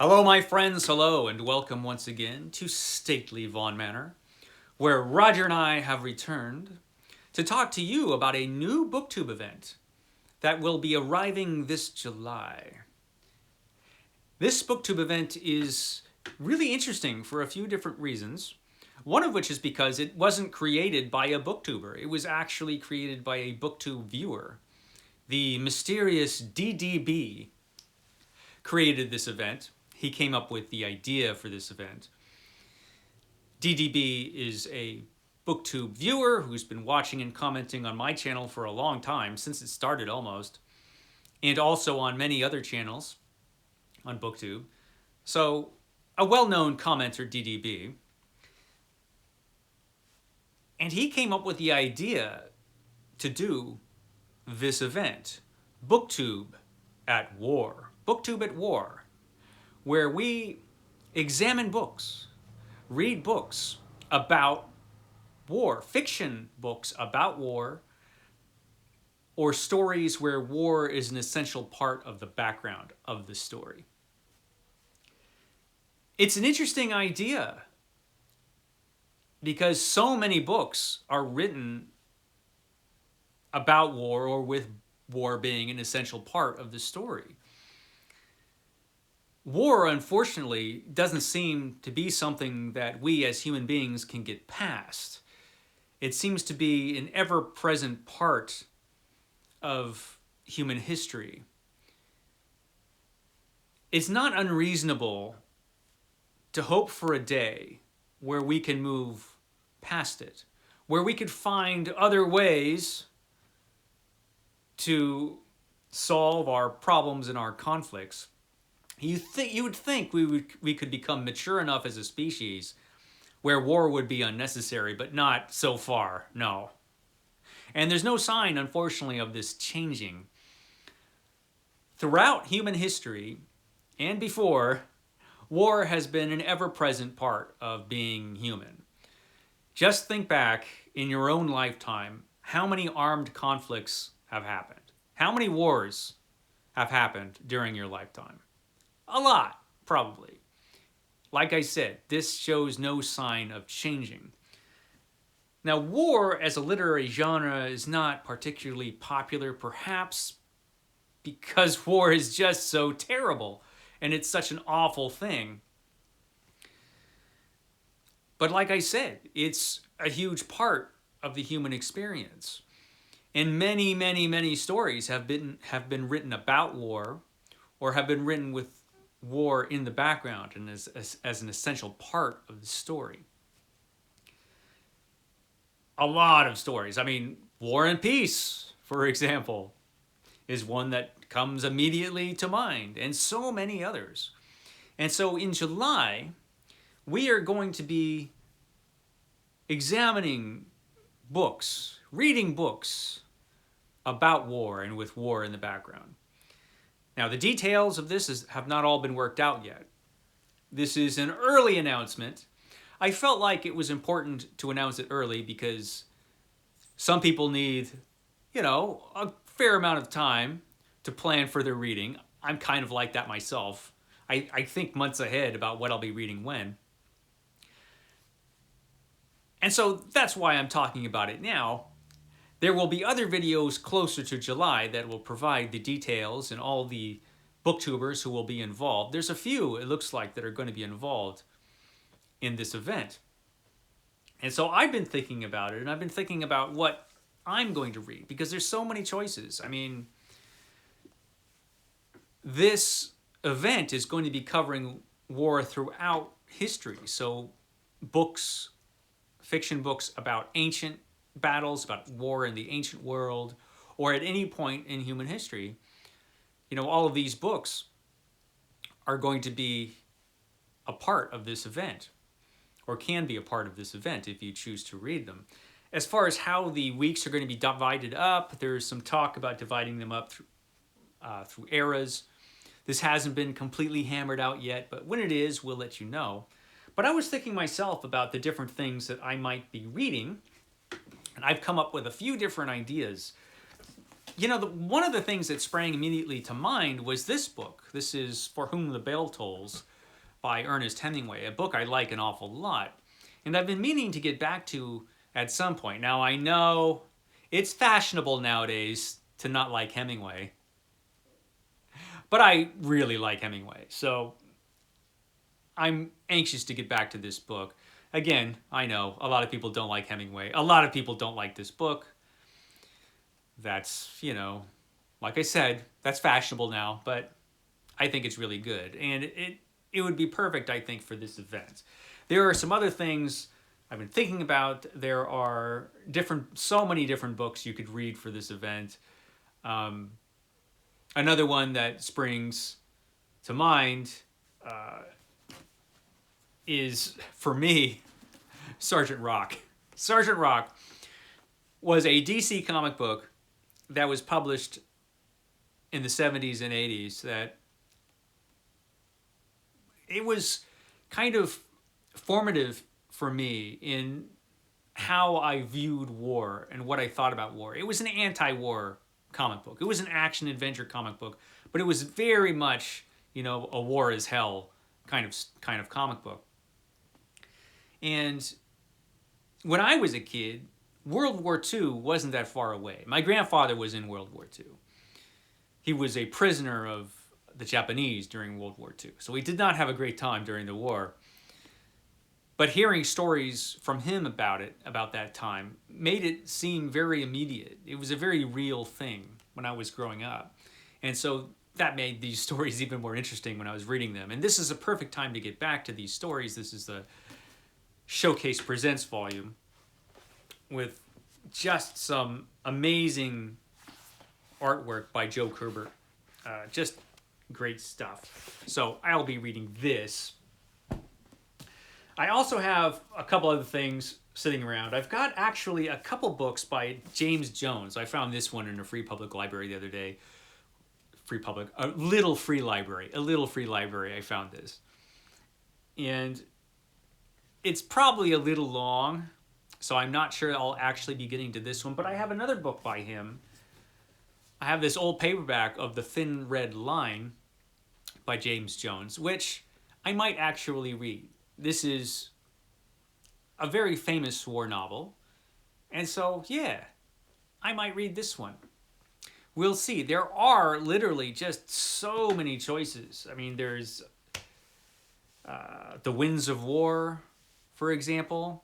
Hello, my friends, hello, and welcome once again to stately Vaughan Manor, where Roger and I have returned to talk to you about a new BookTube event that will be arriving this July. This BookTube event is really interesting for a few different reasons, one of which is because it wasn't created by a booktuber. It was actually created by a BookTube viewer. The mysterious DDB created this event. He came up with the idea for this event. DDB is a BookTube viewer who's been watching and commenting on my channel for a long time, since it started almost, and also on many other channels on BookTube. So, a well-known commenter, DDB. And he came up with the idea to do this event, BookTube at War. BookTube at War, where we examine books, read books about war, fiction books about war, or stories where war is an essential part of the background of the story. It's an interesting idea because so many books are written about war or with war being an essential part of the story. War, unfortunately, doesn't seem to be something that we as human beings can get past. It seems to be an ever-present part of human history. It's not unreasonable to hope for a day where we can move past it, where we could find other ways to solve our problems and our conflicts. You would think we could become mature enough as a species where war would be unnecessary, but not so far, no. And there's no sign, unfortunately, of this changing. Throughout human history, and before, war has been an ever-present part of being human. Just think back in your own lifetime, how many armed conflicts have happened? How many wars have happened during your lifetime? A lot, probably. Like I said, this shows no sign of changing. Now, war as a literary genre is not particularly popular, perhaps because war is just so terrible and it's such an awful thing. But like I said, it's a huge part of the human experience. And many, many, many stories have been written about war or have been written with war in the background and as an essential part of the story. A lot of stories. I mean, War and Peace, for example, is one that comes immediately to mind, and so many others. And so in July, we are going to be examining books, reading books about war and with war in the background. Now, the details of this have not all been worked out yet. This is an early announcement. I felt like it was important to announce it early because some people need, a fair amount of time to plan for their reading. I'm kind of like that myself. I think months ahead about what I'll be reading when. And so that's why I'm talking about it now. There will be other videos closer to July that will provide the details and all the booktubers who will be involved. There's a few, it looks like, that are going to be involved in this event. And so I've been thinking about it, and I've been thinking about what I'm going to read, because there's so many choices. I mean, this event is going to be covering war throughout history. So books, fiction books about ancient battles, about war in the ancient world, or at any point in human history, all of these books are going to be a part of this event, or can be a part of this event if you choose to read them. As far as how the weeks are going to be divided up, there's some talk about dividing them up through eras. This hasn't been completely hammered out yet, but when it is, we'll let you know. But I was thinking myself about the different things that I might be reading, and I've come up with a few different ideas. One of the things that sprang immediately to mind was this book. This is For Whom the Bell Tolls by Ernest Hemingway, a book I like an awful lot. And I've been meaning to get back to at some point. Now, I know it's fashionable nowadays to not like Hemingway, but I really like Hemingway. So I'm anxious to get back to this book. Again, I know a lot of people don't like Hemingway. A lot of people don't like this book. That's, like I said, that's fashionable now, but I think it's really good. And it would be perfect, I think, for this event. There are some other things I've been thinking about. There are so many different books you could read for this event. Another one that springs to mind is, for me, Sergeant Rock. Sergeant Rock was a DC comic book that was published in the 70s and 80s that it was kind of formative for me in how I viewed war and what I thought about war. It was an anti-war comic book. It was an action-adventure comic book, but it was very much, a war is hell kind of comic book. And when I was a kid, World War II wasn't that far away. My grandfather was in World War II. He was a prisoner of the Japanese during World War II. So he did not have a great time during the war. But hearing stories from him about that time, made it seem very immediate. It was a very real thing when I was growing up. And so that made these stories even more interesting when I was reading them. And this is a perfect time to get back to these stories. This is the Showcase Presents volume with just some amazing artwork by Joe Kubert. Just great stuff. So I'll be reading this. I also have a couple other things sitting around. I've got actually a couple books by James Jones. I found this one in a free public library the other day. A little free library. I found this. And it's probably a little long, so I'm not sure I'll actually be getting to this one, but I have another book by him. I have this old paperback of The Thin Red Line by James Jones, which I might actually read. This is a very famous war novel, and so, yeah, I might read this one. We'll see. There are literally just so many choices. I mean, there's The Winds of War, for example.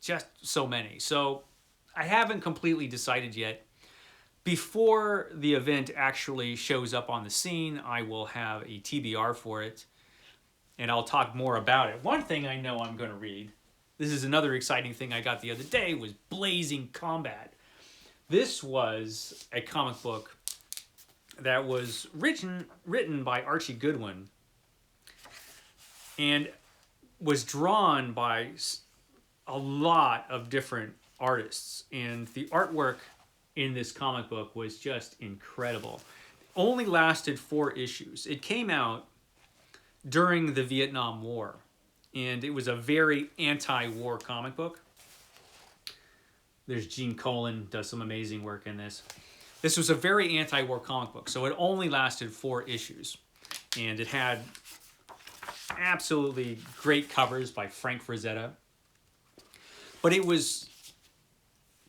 Just so many. So I haven't completely decided yet. Before the event actually shows up on the scene, I will have a TBR for it, and I'll talk more about it. One thing I know I'm going to read, this is another exciting thing I got the other day, was Blazing Combat. This was a comic book that was written by Archie Goodwin and was drawn by a lot of different artists. And the artwork in this comic book was just incredible. It only lasted 4 issues. It came out during the Vietnam War, and it was a very anti-war comic book. There's Gene Colan, does some amazing work in this. This was a very anti-war comic book, so it only lasted 4 issues. And it had absolutely great covers by Frank Frazetta. But it was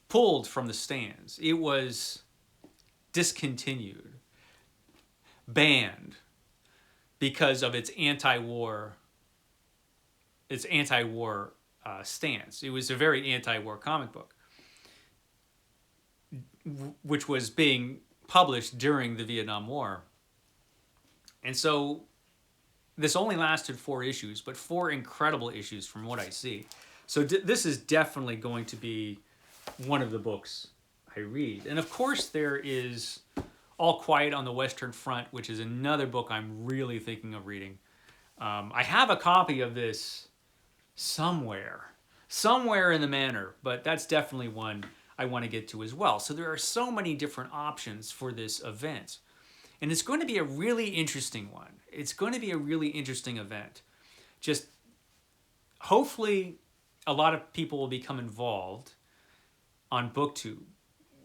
pulled from the stands. It was discontinued, banned, because of its anti-war stance. It was a very anti-war comic book, which was being published during the Vietnam War. And so this only lasted 4 issues, but 4 incredible issues from what I see. So this is definitely going to be one of the books I read. And of course there is All Quiet on the Western Front, which is another book I'm really thinking of reading. I have a copy of this somewhere in the manor, but that's definitely one I want to get to as well. So there are so many different options for this event. And it's going to be a really interesting one. It's going to be a really interesting event. Just hopefully a lot of people will become involved on BookTube,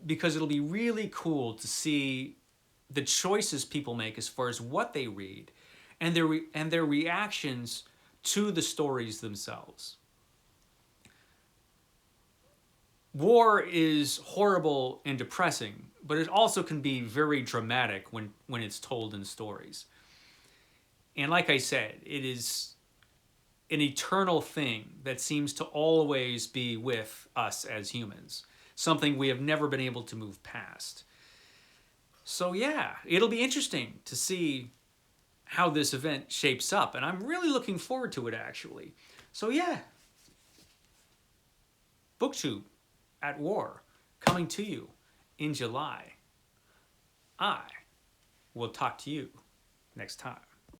because it'll be really cool to see the choices people make as far as what they read and their reactions to the stories themselves. War is horrible and depressing, but it also can be very dramatic when it's told in stories. And like I said, it is an eternal thing that seems to always be with us as humans, something we have never been able to move past. So yeah, it'll be interesting to see how this event shapes up, and I'm really looking forward to it, actually. So yeah, BookTube at War, coming to you in July. I will talk to you next time.